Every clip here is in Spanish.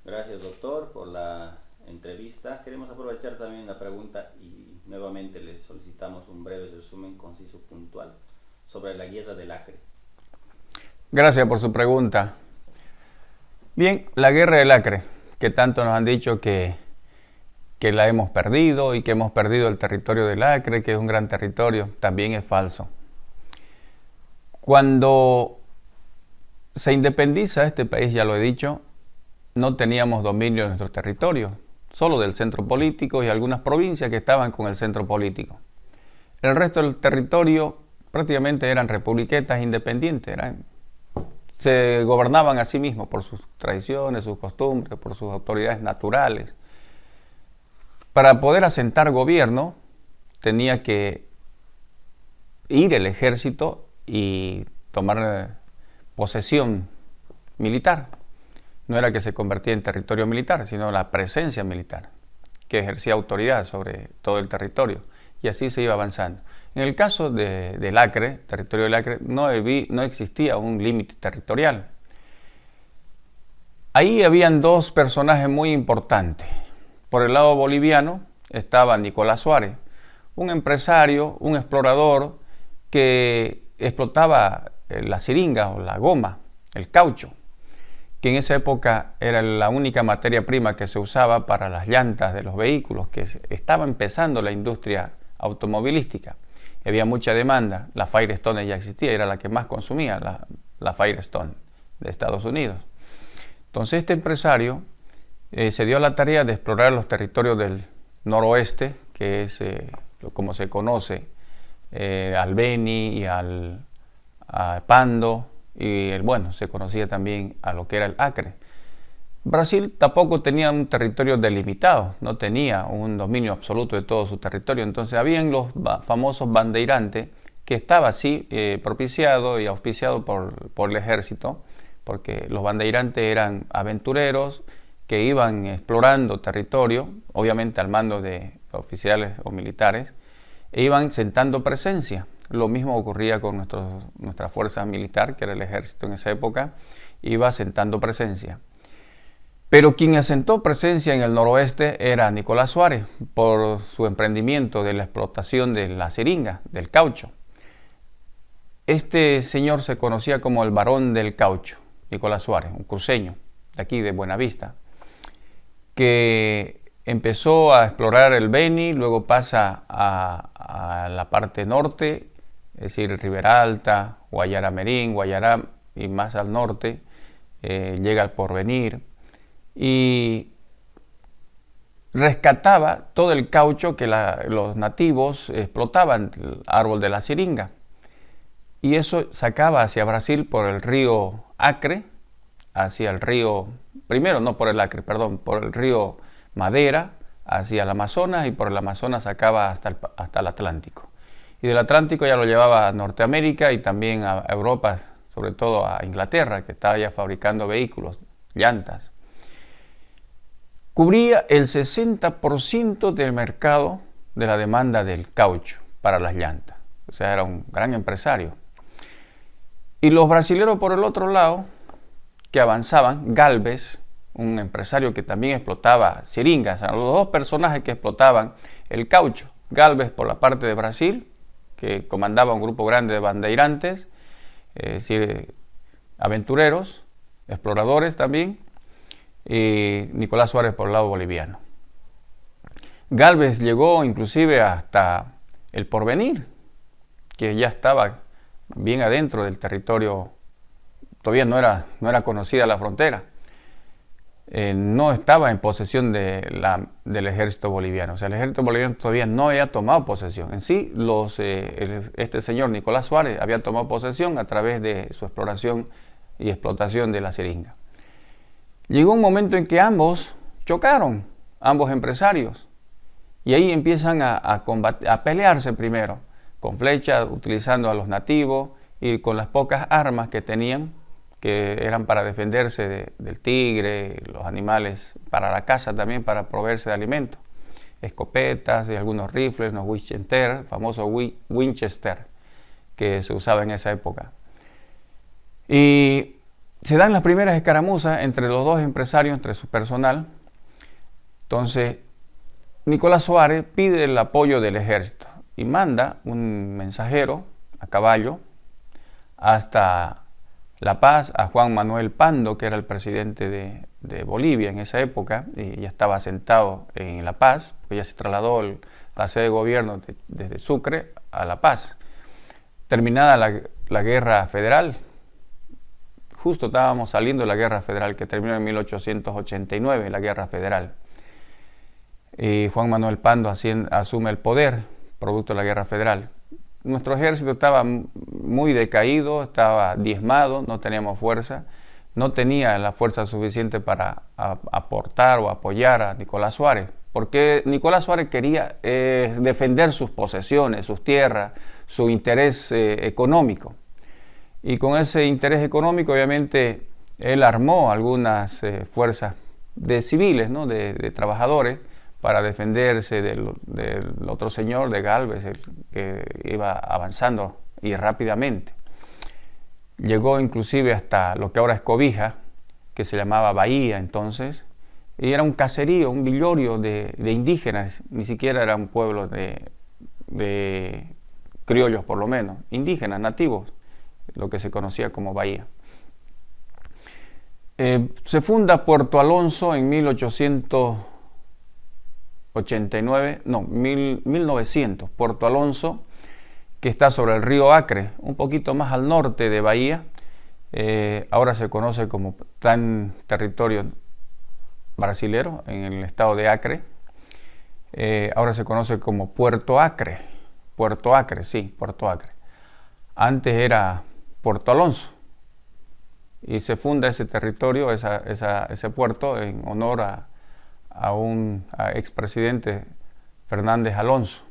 Gracias, doctor, por la entrevista. Queremos aprovechar también la pregunta y nuevamente le solicitamos un breve resumen conciso, puntual, sobre la guerra del Acre. Gracias por su pregunta. Bien, la guerra del Acre, que tanto nos han dicho que la hemos perdido y que hemos perdido el territorio del Acre, que es un gran territorio, también es falso. Cuando se independiza este país, ya lo he dicho, no teníamos dominio de nuestro territorio, solo del centro político y algunas provincias que estaban con el centro político. El resto del territorio prácticamente eran republiquetas independientes, se gobernaban a sí mismos por sus tradiciones, sus costumbres, por sus autoridades naturales. Para poder asentar gobierno tenía que ir el ejército y tomar posesión militar. No era que se convertía en territorio militar, sino la presencia militar, que ejercía autoridad sobre todo el territorio. Y así se iba avanzando. En el caso del Acre, territorio del Acre, no existía un límite territorial. Ahí habían dos personajes muy importantes. Por el lado boliviano estaba Nicolás Suárez, un empresario, un explorador que explotaba la siringa o la goma, el caucho, que en esa época era la única materia prima que se usaba para las llantas de los vehículos, que estaba empezando la industria automovilística. Había mucha demanda, la Firestone ya existía, era la que más consumía, la Firestone de Estados Unidos. Entonces este empresario se dio a la tarea de explorar los territorios del noroeste, que es como se conoce, al Beni y a Pando, y bueno, se conocía también a lo que era el Acre. Brasil tampoco tenía un territorio delimitado, no tenía un dominio absoluto de todo su territorio, entonces habían los famosos bandeirantes, que estaba así propiciado y auspiciado por el ejército, porque los bandeirantes eran aventureros que iban explorando territorio, obviamente al mando de oficiales o militares, e iban sentando presencia. Lo mismo ocurría con nuestra fuerza militar, que era el ejército en esa época, iba sentando presencia. Pero quien asentó presencia en el noroeste era Nicolás Suárez, por su emprendimiento de la explotación de la siringa, del caucho. Este señor se conocía como el Barón del Caucho, Nicolás Suárez, un cruceño de aquí de Buenavista, que empezó a explorar el Beni, luego pasa a la parte norte, es decir, Ribera Alta, Guayara Merín, Guayará y más al norte, llega al Porvenir y rescataba todo el caucho que los nativos explotaban, el árbol de la siringa. Y eso sacaba hacia Brasil por el río Acre, hacia el río, primero no por el Acre, perdón, por el río Madera, hacia el Amazonas, y por el Amazonas sacaba hasta el Atlántico. Y del Atlántico ya lo llevaba a Norteamérica y también a Europa, sobre todo a Inglaterra, que estaba ya fabricando vehículos, llantas. Cubría el 60% del mercado de la demanda del caucho para las llantas. O sea, era un gran empresario. Y los brasileros por el otro lado, que avanzaban, Galvez, un empresario que también explotaba siringas, los dos personajes que explotaban el caucho. Galvez por la parte de Brasil, que comandaba un grupo grande de bandeirantes, es decir, aventureros, exploradores también, y Nicolás Suárez por el lado boliviano. Galvez llegó inclusive hasta el Porvenir, que ya estaba bien adentro del territorio, todavía no era conocida la frontera. No estaba en posesión del ejército boliviano. O sea, el ejército boliviano todavía no había tomado posesión. En sí, este señor Nicolás Suárez había tomado posesión a través de su exploración y explotación de la siringa. Llegó un momento en que ambos chocaron, ambos empresarios, y ahí empiezan a pelearse primero, con flechas, utilizando a los nativos y con las pocas armas que tenían, que eran para defenderse del tigre, los animales, para la caza también, para proveerse de alimento. Escopetas y algunos rifles, los Winchester, famoso Winchester, que se usaba en esa época. Y Se dan las primeras escaramuzas entre los dos empresarios, entre su personal. Entonces, Nicolás Suárez pide el apoyo del ejército y manda un mensajero a caballo hasta La Paz a Juan Manuel Pando, que era el presidente de Bolivia en esa época, y ya estaba asentado en La Paz, porque ya se trasladó a la sede de gobierno desde Sucre a La Paz. Terminada la guerra federal, justo estábamos saliendo de la guerra federal, que terminó en 1889, la guerra federal. Y Juan Manuel Pando asume el poder, producto de la guerra federal. Nuestro ejército estaba muy decaído, estaba diezmado, no teníamos fuerza, no tenía la fuerza suficiente para aportar o apoyar a Nicolás Suárez, porque Nicolás Suárez quería defender sus posesiones, sus tierras, su interés económico. Y con ese interés económico, obviamente, él armó algunas fuerzas de civiles, ¿no? de trabajadores, para defenderse del otro señor, de Gálvez, el que iba avanzando y rápidamente. Llegó inclusive hasta lo que ahora es Cobija, que se llamaba Bahía entonces, y era un caserío, un villorio de indígenas, ni siquiera era un pueblo de criollos por lo menos, indígenas, nativos, lo que se conocía como Bahía. Se funda Puerto Alonso en 1900, Puerto Alonso, que está sobre el río Acre, un poquito más al norte de Bahía. Ahora se conoce como territorio brasilero en el estado de Acre. Ahora se conoce como Puerto Acre. Puerto Acre, sí, Puerto Acre. Antes era Puerto Alonso. Y se funda ese territorio, ese puerto, en honor a un expresidente, Fernández Alonso,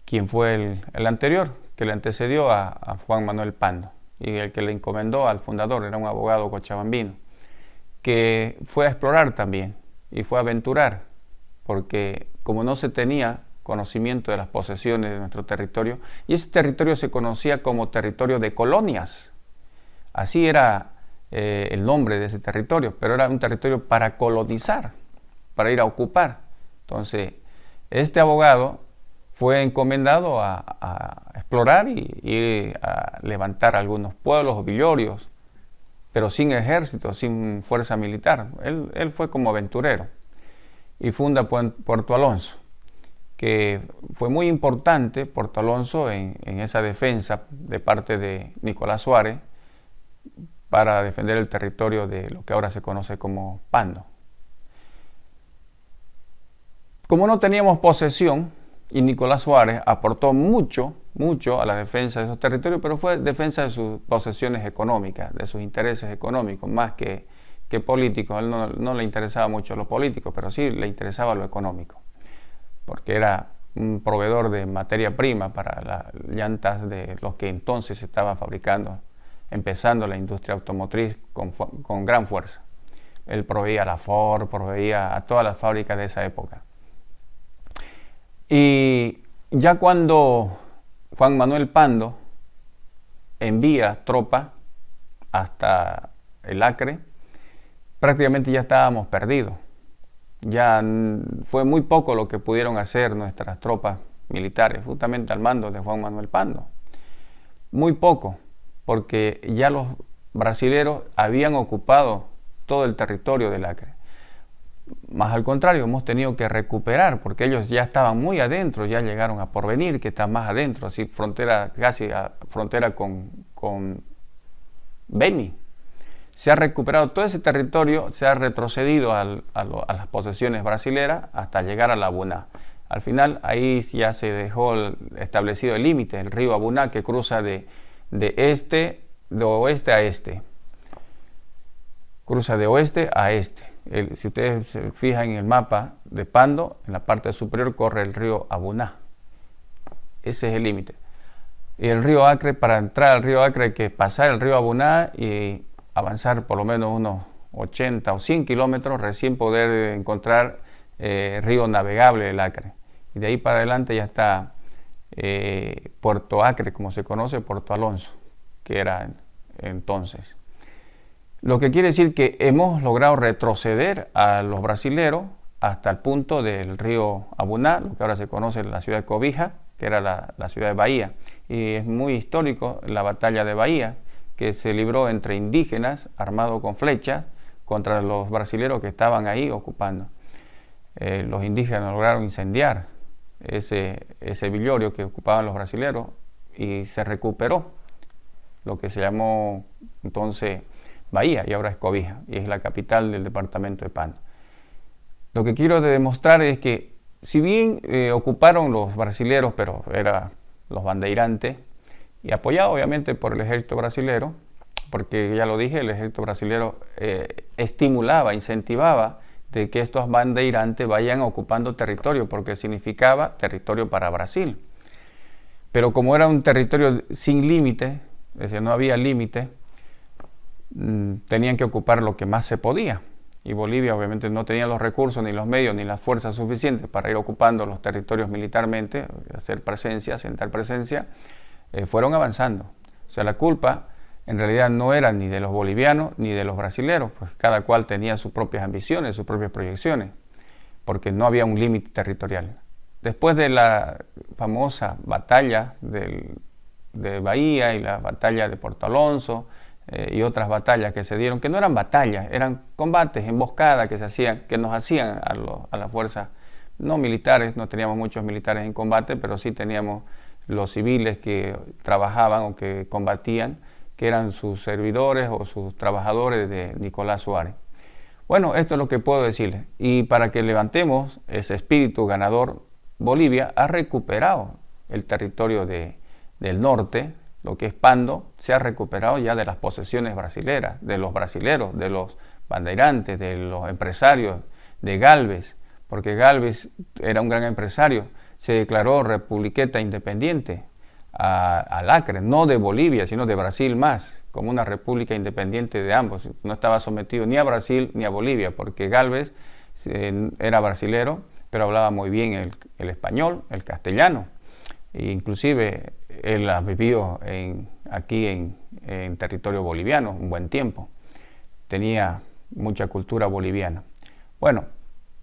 quien fue el anterior, que le antecedió a Juan Manuel Pando, y el que le encomendó al fundador, era un abogado cochabambino, que fue a explorar también, y fue a aventurar, porque como no se tenía conocimiento de las posesiones de nuestro territorio, y ese territorio se conocía como territorio de colonias, así era el nombre de ese territorio, pero era un territorio para colonizar, para ir a ocupar. Entonces, este abogado fue encomendado a explorar y a levantar algunos pueblos o villorios, pero sin ejército, sin fuerza militar. Él fue como aventurero y funda Puerto Alonso, que fue muy importante, Puerto Alonso, en esa defensa de parte de Nicolás Suárez, para defender el territorio de lo que ahora se conoce como Pando. Como no teníamos posesión, y Nicolás Suárez aportó mucho a la defensa de esos territorios, pero fue defensa de sus posesiones económicas, de sus intereses económicos, más que políticos. A él no le interesaba mucho lo político, pero sí le interesaba lo económico, porque era un proveedor de materia prima para las llantas de los que entonces se estaba fabricando, empezando la industria automotriz con gran fuerza. Él proveía a la Ford, proveía a todas las fábricas de esa época. Y ya cuando Juan Manuel Pando envía tropas hasta el Acre, prácticamente ya estábamos perdidos. Ya fue muy poco lo que pudieron hacer nuestras tropas militares, justamente al mando de Juan Manuel Pando. Muy poco, porque ya los brasileros habían ocupado todo el territorio del Acre. Más al contrario, hemos tenido que recuperar, porque ellos ya estaban muy adentro, ya llegaron a Porvenir, que está más adentro, así frontera, casi a frontera con Beni. Se ha recuperado todo ese territorio, se ha retrocedido a las posesiones brasileras hasta llegar a la Abuná. Al final, ahí ya se dejó establecido el límite, el río Abuná, que cruza de oeste a este. Cruza de oeste a este. Si ustedes se fijan en el mapa de Pando, en la parte superior corre el río Abuná. Ese es el límite. Y el río Acre, para entrar al río Acre hay que pasar el río Abuná y avanzar por lo menos unos 80 o 100 kilómetros, recién poder encontrar río navegable del Acre. Y de ahí para adelante ya está Puerto Acre, como se conoce, Puerto Alonso, que era entonces. Lo que quiere decir que hemos logrado retroceder a los brasileros hasta el punto del río Abuná, lo que ahora se conoce la ciudad de Cobija, que era la ciudad de Bahía. Y es muy histórico la batalla de Bahía, que se libró entre indígenas armados con flechas contra los brasileros que estaban ahí ocupando. Los indígenas lograron incendiar ese villorio que ocupaban los brasileros y se recuperó lo que se llamó entonces Bahía y ahora es Cobija y es la capital del departamento de Pando. Lo que quiero demostrar es que si bien ocuparon los brasileros, pero eran los bandeirantes y apoyados obviamente por el ejército brasilero, porque ya lo dije, el ejército brasilero estimulaba, incentivaba de que estos bandeirantes vayan ocupando territorio, porque significaba territorio para Brasil. Pero como era un territorio sin límite, es decir, no había límite, tenían que ocupar lo que más se podía. Y Bolivia obviamente no tenía los recursos, ni los medios, ni las fuerzas suficientes para ir ocupando los territorios militarmente, hacer presencia, sentar presencia, fueron avanzando. O sea, la culpa en realidad no era ni de los bolivianos ni de los brasileros, pues cada cual tenía sus propias ambiciones, sus propias proyecciones, porque no había un límite territorial. Después de la famosa batalla de Bahía y la batalla de Puerto Alonso y otras batallas que se dieron, que no eran batallas, eran combates, emboscadas que se hacían, que nos hacían a las fuerzas no militares, no teníamos muchos militares en combate, pero sí teníamos los civiles que trabajaban o que combatían, que eran sus servidores o sus trabajadores de Nicolás Suárez. Bueno, esto es lo que puedo decirles. Y para que levantemos ese espíritu ganador, Bolivia ha recuperado el territorio del norte, lo que es Pando, se ha recuperado ya de las posesiones brasileras, de los brasileros, de los bandeirantes, de los empresarios, de Gálvez, porque Gálvez era un gran empresario, se declaró republiqueta independiente al Acre, no de Bolivia, sino de Brasil más, como una república independiente de ambos. No estaba sometido ni a Brasil ni a Bolivia, porque Gálvez era brasilero, pero hablaba muy bien el español, el castellano. E inclusive él ha vivido aquí en territorio boliviano un buen tiempo. Tenía mucha cultura boliviana. Bueno,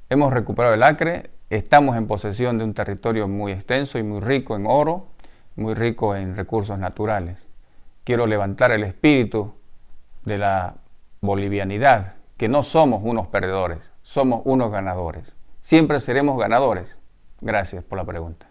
hemos recuperado el Acre, estamos en posesión de un territorio muy extenso y muy rico en oro, muy rico en recursos naturales. Quiero levantar el espíritu de la bolivianidad, que no somos unos perdedores, somos unos ganadores. Siempre seremos ganadores. Gracias por la pregunta.